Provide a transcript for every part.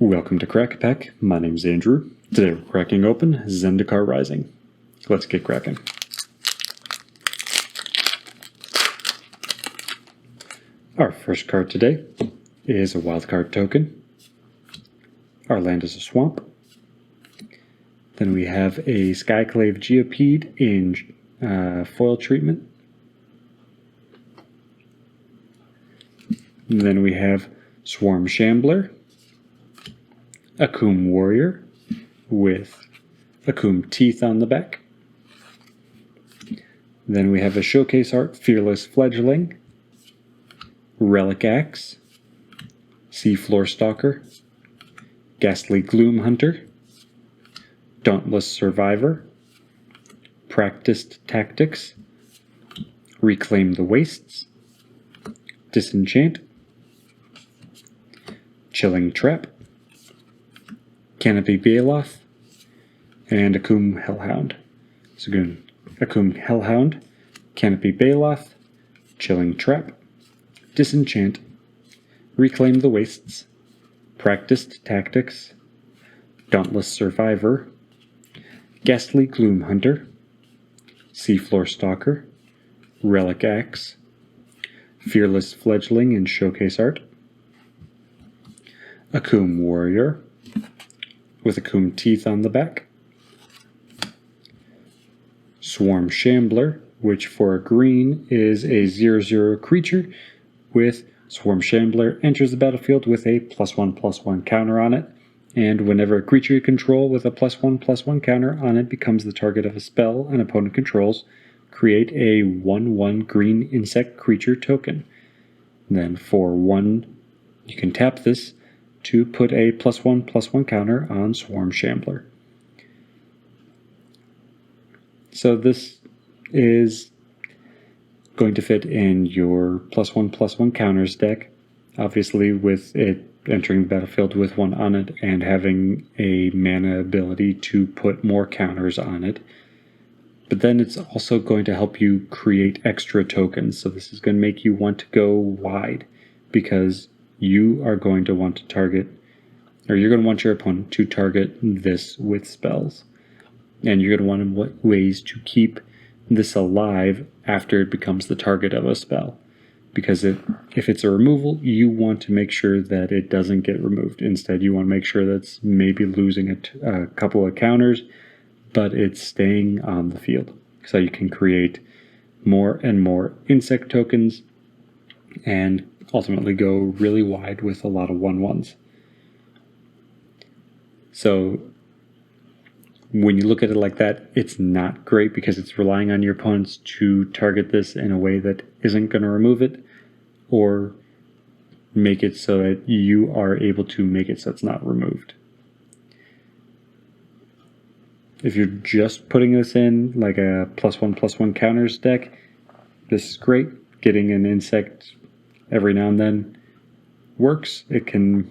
Welcome to Crack-A-Pack. My name's Andrew. Today we're cracking open Zendikar Rising. Let's get cracking. Our first card today is a wildcard token. Our land is a swamp. Then we have a Skyclave Geopede in foil treatment. And then we have Swarm Shambler, Akoum Warrior with Akoum teeth on the back. Then we have a showcase art Fearless Fledgling, Relic Axe, Seafloor Stalker, Ghastly Gloom Hunter, Dauntless Survivor, Practiced Tactics, Reclaim the Wastes, Disenchant, Chilling Trap, Canopy Baloth, and Akoum Hellhound. So again, Akoum Hellhound, Canopy Baloth, Chilling Trap, Disenchant, Reclaim the Wastes, Practiced Tactics, Dauntless Survivor, Ghastly Gloom Hunter, Seafloor Stalker, Relic Axe, Fearless Fledgling in showcase art, Akoum Warrior with Akoum teeth on the back, Swarm Shambler, which for a green is a 0/0 creature with Swarm Shambler enters the battlefield with a +1/+1 counter on it, and whenever a creature you control with a +1/+1 counter on it becomes the target of a spell an opponent controls, create a 1/1 green insect creature token. Then for 1, you can tap this to put a +1/+1 counter on Swarm Shambler. So this is going to fit in your +1/+1 counters deck, obviously with it entering the battlefield with 1 on it and having a mana ability to put more counters on it. But then it's also going to help you create extra tokens, so this is going to make you want to go wide, because you are going to want to target, or you're going to want your opponent to target this with spells. And you're going to want ways to keep this alive after it becomes the target of a spell. Because if it's a removal, you want to make sure that it doesn't get removed. Instead, you want to make sure that it's maybe losing a couple of counters, but it's staying on the field. So you can create more and more insect tokens and ultimately go really wide with a lot of 1/1s. So when you look at it like that, it's not great because it's relying on your opponents to target this in a way that isn't going to remove it or make it so that you are able to make it so it's not removed. If you're just putting this in like a +1/+1 counters deck, this is great. Getting an insect every now and then works. It can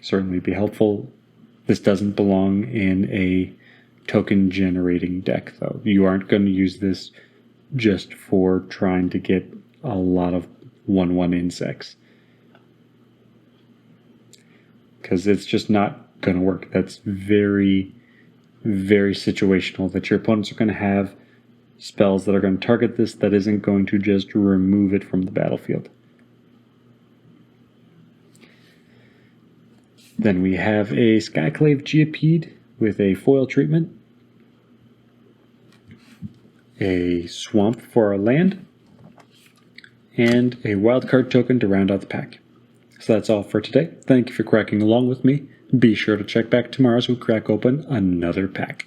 certainly be helpful. This doesn't belong in a token generating deck though. You aren't going to use this just for trying to get a lot of 1/1 insects, because it's just not going to work. That's very, very situational, that your opponents are going to have spells that are going to target this that isn't going to just remove it from the battlefield. Then we have a Skyclave Geopede with a foil treatment, a swamp for our land, and a wildcard token to round out the pack. So that's all for today. Thank you for cracking along with me. Be sure to check back tomorrow as we crack open another pack.